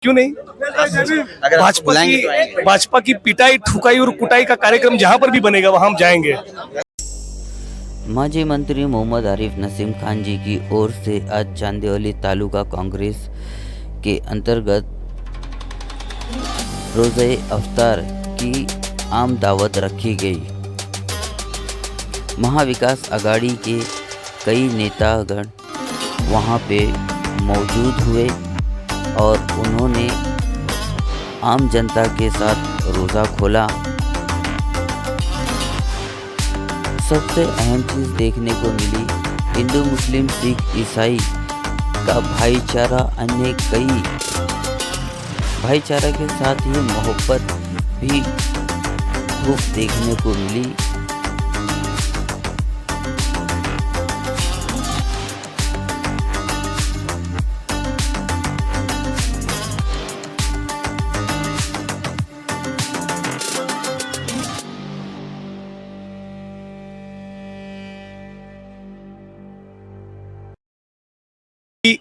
क्यों नहीं? अगर आपको बुलाएंगे तो आएंगे। भाजपा की पिटाई, ठुकाई और कुटाई का कार्यक्रम जहां पर भी बनेगा वहां हम जाएंगे। माजी मंत्री मोहम्मद आरिफ नसीम खान जी की ओर से आज चांदीवली तालुका कांग्रेस के अंतर्गत रोज़े अफ्तार की आम दावत रखी गई। महाविकास आघाड़ी के कई नेतागण वहां पे मौजूद हुए और उन्होंने आम जनता के साथ रोज़ा खोला। सबसे अहम चीज़ देखने को मिली, हिंदू मुस्लिम सिख ईसाई का भाईचारा, अन्य कई भाईचारा के साथ ही मोहब्बत भी खूब देखने को मिली।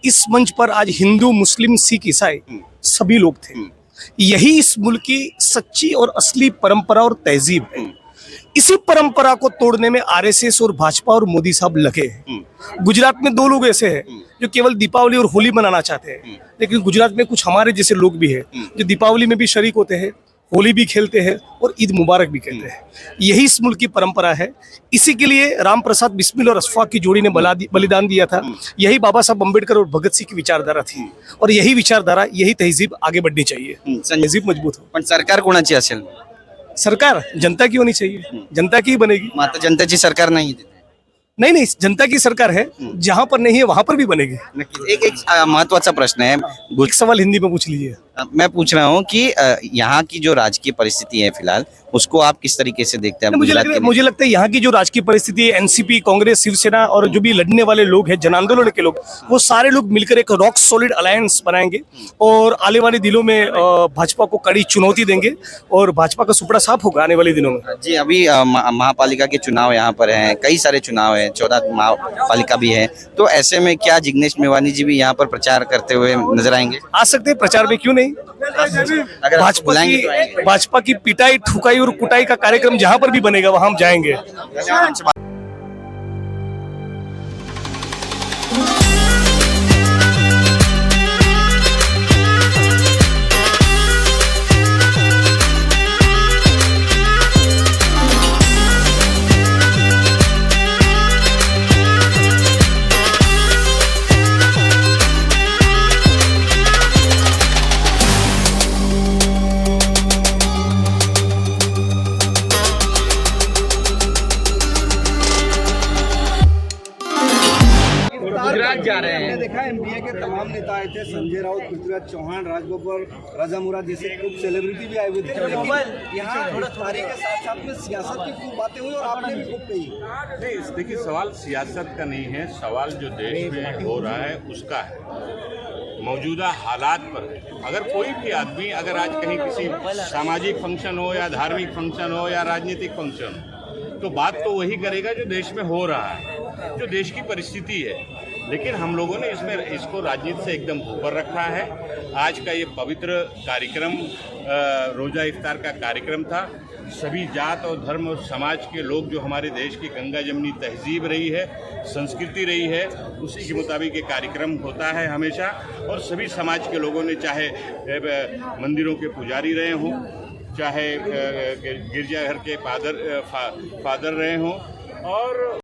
इस मंच पर आज हिंदू मुस्लिम सिख ईसाई सभी लोग थे। यही इस मुल्क की सच्ची और असली परंपरा और तहजीब है। इसी परंपरा को तोड़ने में आरएसएस और भाजपा और मोदी साहब लगे हैं। गुजरात में दो लोग ऐसे हैं जो केवल दीपावली और होली मनाना चाहते हैं, लेकिन गुजरात में कुछ हमारे जैसे लोग भी हैं जो दीपावली में भी शरीक होते हैं, होली भी खेलते हैं और ईद मुबारक भी कहते हैं। यही इस मुल्क की परंपरा है। इसी के लिए राम प्रसाद बिस्मिल और अशफाक की जोड़ी ने बलिदान दिया था। यही बाबा साहब अम्बेडकर और भगत सिंह की विचारधारा थी और यही विचारधारा, यही तहजीब आगे बढ़नी चाहिए। तहजीब मजबूत हो। पण सरकार कोणाची असेल? सरकार जनता की होनी चाहिए, जनता की ही बनेगी। मग आता जनतेची सरकार नाही. नहीं, जनता की सरकार है, जहां पर नहीं है वहां पर भी बनेगी। नक्कीच. एक महत्वाचा प्रश्न है. एक सवाल हिंदी में पूछ लीजिए। मैं पूछ रहा हूँ कि यहाँ की जो राजकीय परिस्थिति है फिलहाल, उसको आप किस तरीके से देखते हैं? मुझे लगता है यहाँ की जो राजकीय परिस्थिति है, एनसीपी, कांग्रेस, शिवसेना और जो भी लड़ने वाले लोग हैं, जन आंदोलन के लोग, वो सारे लोग मिलकर एक रॉक सॉलिड अलायंस बनाएंगे और आने वाले दिनों में भाजपा को कड़ी चुनौती देंगे और भाजपा का सुपड़ा साफ होगा आने वाले दिनों में। जी, अभी महापालिका के चुनाव यहाँ पर हैं, कई सारे चुनाव हैं, 14 महापालिका भी है, तो ऐसे में क्या जिग्नेश मेवानी जी भी यहाँ पर प्रचार करते हुए नजर आएंगे? आ सकते हैं प्रचार में, क्यों नहीं? अगर आपको बुलाएंगे तो आएंगे। भाजपा की पिटाई, ठुकाई और कुटाई का कार्यक्रम जहां पर भी बनेगा वहां हम जाएंगे। गुजरात जा रहे हैं। देखा एमपीए के तमाम नेता आए थे, संजय राउत, पृथ्वीराज चौहान, राजगोपाल, राजा मुराद जैसे खूब सेलिब्रिटी भी आए हुए थे। यहाँ तारीख के साथ साथ में सियासत की खूब बातें हुई और आपने भी खूब कही। नहीं, देखिए, सवाल सियासत का नहीं है, सवाल जो देश में हो रहा है उसका है, मौजूदा हालात पर है। अगर कोई भी आदमी अगर आज कहीं किसी सामाजिक फंक्शन हो या धार्मिक फंक्शन हो या राजनीतिक फंक्शन हो, तो बात तो वही करेगा जो देश में हो रहा है, जो देश की परिस्थिति है। लेकिन हम लोगों ने इसको राजनीति से एकदम ऊपर रखा है। आज का ये पवित्र कार्यक्रम रोज़ा इफ्तार का कार्यक्रम था। सभी जात और धर्म और समाज के लोग, जो हमारे देश की गंगा जमनी तहजीब रही है, संस्कृति रही है, उसी के मुताबिक ये कार्यक्रम होता है हमेशा। और सभी समाज के लोगों ने, चाहे मंदिरों के पुजारी रहे हों, चाहे गिरजाघर के फादर रहे हों, और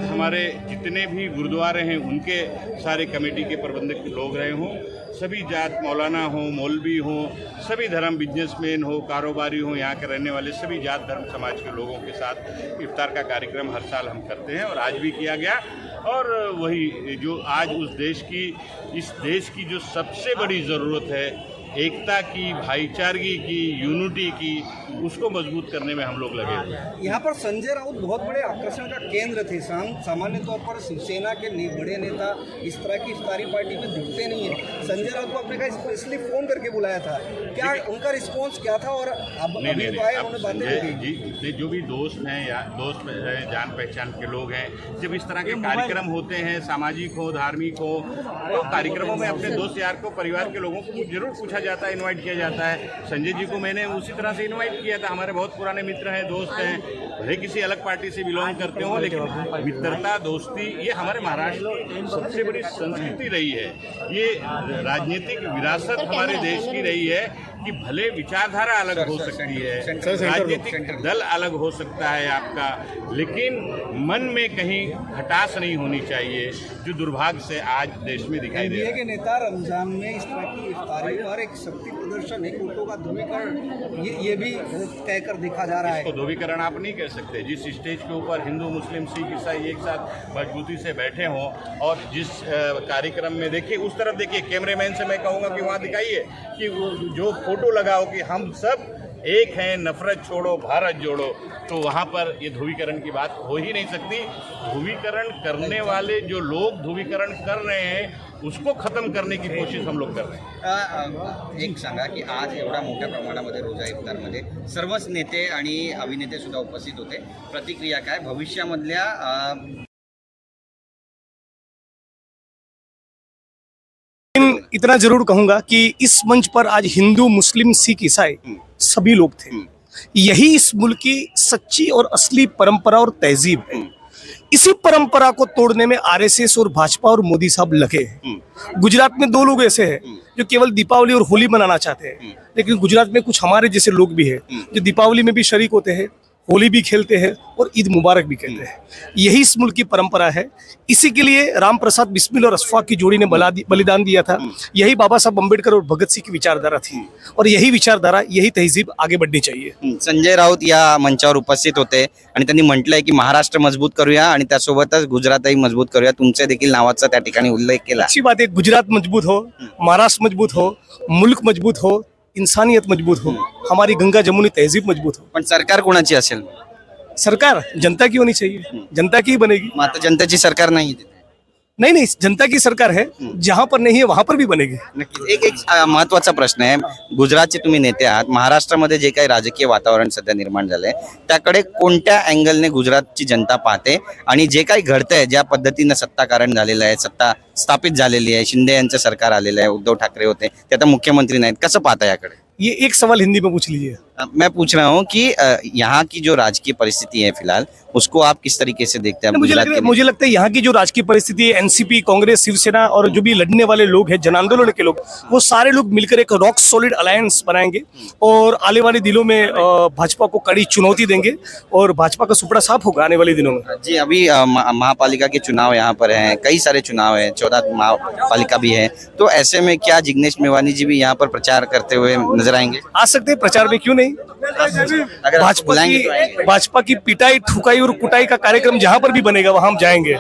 हमारे जितने भी गुरुद्वारे हैं उनके सारे कमेटी के प्रबंधक लोग रहे हों, सभी जात, मौलाना हो, मौलवी हो, सभी धर्म, बिजनेसमैन हो, कारोबारी हो, यहाँ के रहने वाले सभी जात धर्म समाज के लोगों के साथ इफ्तार का कार्यक्रम हर साल हम करते हैं और आज भी किया गया। और वही जो आज इस देश की जो सबसे बड़ी ज़रूरत है, एकता की, भाईचारगी की, यूनिटी की, उसको मजबूत करने में हम लोग लगे हुए हैं। यहाँ पर संजय राउत बहुत बड़े आकर्षण का केंद्र थे। सामान्य तौर पर शिवसेना के बड़े नेता इस तरह की इफ्तारी पार्टी में दिखते नहीं है। संजय राउत को आपने कहा स्पेशली फोन करके बुलाया था, क्या उनका रिस्पॉन्स क्या था? और अब नहीं, अब उन्होंने संजय बातें जी जितने जो भी दोस्त हैं या दोस्त हैं, जान पहचान के लोग हैं, जब इस तरह के कार्यक्रम होते हैं, सामाजिक हो, धार्मिक हो, तो कार्यक्रमों में अपने दोस्त यार को, परिवार के लोगों को जरूर पूछा जाता है, इनवाइट किया जाता है। संजय जी को मैंने उसी तरह से इनवाइट किया था। हमारे बहुत पुराने मित्र हैं, दोस्त हैं, भले किसी अलग पार्टी से बिलोंग करते हो, लेकिन मित्रता, दोस्ती, ये हमारे महाराष्ट्र की सबसे बड़ी संस्कृति रही है। ये राजनीतिक विरासत हमारे देश की रही है कि भले विचारधारा अलग हो सकती है, राजनीतिक दल अलग हो सकता है आपका, लेकिन मन में कहीं खटास नहीं होनी चाहिए, जो दुर्भाग्य से आज देश में दिखाई दे रहा एनडीए है। के नेता रमजान में इस तरह की इफ्तारी और एक शक्ति प्रदर्शन, एक वोटों का ध्रुवीकरण, ये भी कहकर देखा जा रहा है। इसको ध्रुवीकरण आप नहीं कह सकते। जिस स्टेज के ऊपर हिंदू, मुस्लिम, सिख, ईसाई एक साथ मजबूती से बैठे हों और जिस कार्यक्रम में देखिए, उस तरफ देखिए, कैमरेमैन से मैं कहूँगा कि वहाँ दिखाइए कि वो जो फोटो लगाओ कि हम सब एक हैं, नफरत छोड़ो, भारत जोड़ो, तो वहाँ पर ये ध्रुवीकरण की बात हो ही नहीं सकती। ध्रुवीकरण करने वाले जो लोग ध्रुवीकरण कर रहे हैं, उसको खत्म करने की कोशिश हम लोग कर रहे हैं। एक सांगा की आज एवढ्या मोठ्या प्रमाणामध्ये रोजा इफ्तारमध्ये सर्वच नेते आणि अभिनेते सुद्धा उपस्थित होते, प्रतिक्रिया काय भविष्यामधल्या लेकिन इतना जरूर कहूंगा कि इस मंच पर आज हिंदू, मुस्लिम, सिख, ईसाई सभी लोग थे। यही इस मुल्क की सच्ची और असली परंपरा और तहजीब है। इसी परंपरा को तोड़ने में आरएसएस और भाजपा और मोदी साहब लगे हैं। गुजरात में 2 लोग ऐसे हैं जो केवल दीपावली और होली मनाना चाहते हैं, लेकिन गुजरात में कुछ हमारे जैसे लोग भी हैं जो दीपावली में भी शरीक होते हैं, होली भी खेलते हैं और ईद मुबारक भी कहते हैं। यही इस मुल्क की परंपरा है। इसी के लिए राम प्रसाद बिस्मिल और अशफाक की जोड़ी ने बलिदान दिया था। यही बाबा साहब अम्बेडकर और भगत सिंह की विचारधारा थी और यही विचारधारा, यही तहजीब आगे बढ़नी चाहिए। संजय राऊत या मंचावर उपस्थित होते आणि त्यांनी म्हटलंय की महाराष्ट्र मजबूत करूया आणि त्यासोबतच गुजरातही मजबूत करूया। तुमचे देखील नावाचा त्या ठिकाणी उल्लेख केला। अच्छी बात है, गुजरात मजबूत हो, महाराष्ट्र मजबूत हो, मुल्क मजबूत हो, इंसानियत मजबूत हो, हमारी गंगा जमुनी तहजीब मजबूत हो। पण सरकार कोणाची असेल? सरकार जनता की होनी चाहिए, जनता की ही बनेगी। मग आता जनतेची सरकार नाही तिथे। नहीं, जनता की सरकार है, जहां पर नहीं है वहां पर भी बनेगी। नक्कीच एक महत्वाचा प्रश्न आहे, गुजरातचे तुम्ही नेते आहात, महाराष्ट्रामध्ये जे काही राजकीय वातावरण सध्या निर्माण झालंय त्याकडे कोणत्या अँगलने गुजरातची जनता पाहते आणि जे काही घडतंय, ज्या पद्धतीने सत्ताकारण झालेलं आहे, सत्ता स्थापित झालेली आहे, शिंदे यांचं सरकार आलेलं आहे, उद्धव ठाकरे होते, ते आता मुख्यमंत्री नाहीत, कसं पाहता याकडे? ये एक सवाल हिंदी में पूछ लीजिए। मैं पूछ रहा हूँ कि यहाँ की जो राजकीय परिस्थिति है फिलहाल, उसको आप किस तरीके से देखते हैं? मुझे लगता है यहाँ की जो राजकीय परिस्थिति है, एनसीपी, कांग्रेस, शिवसेना और जो भी लड़ने वाले लोग हैं, जन आंदोलन के लोग, वो सारे लोग मिलकर एक रॉक सॉलिड अलायंस बनाएंगे और आने वाले दिनों में भाजपा को कड़ी चुनौती देंगे और भाजपा का सुपड़ा साफ होगा आने वाले दिनों में। जी, अभी महापालिका के चुनाव यहाँ पर हैं, कई सारे चुनाव हैं, 14 महापालिका भी है, तो ऐसे में क्या जिग्नेश मेवानी जी भी यहाँ पर प्रचार करते हुए नजर आएंगे? आ सकते हैं प्रचार में, क्यों नहीं। अगर भाजपा की पिटाई, ठुकाई और कुटाई का कार्यक्रम जहां पर भी बनेगा वहां हम जाएंगे।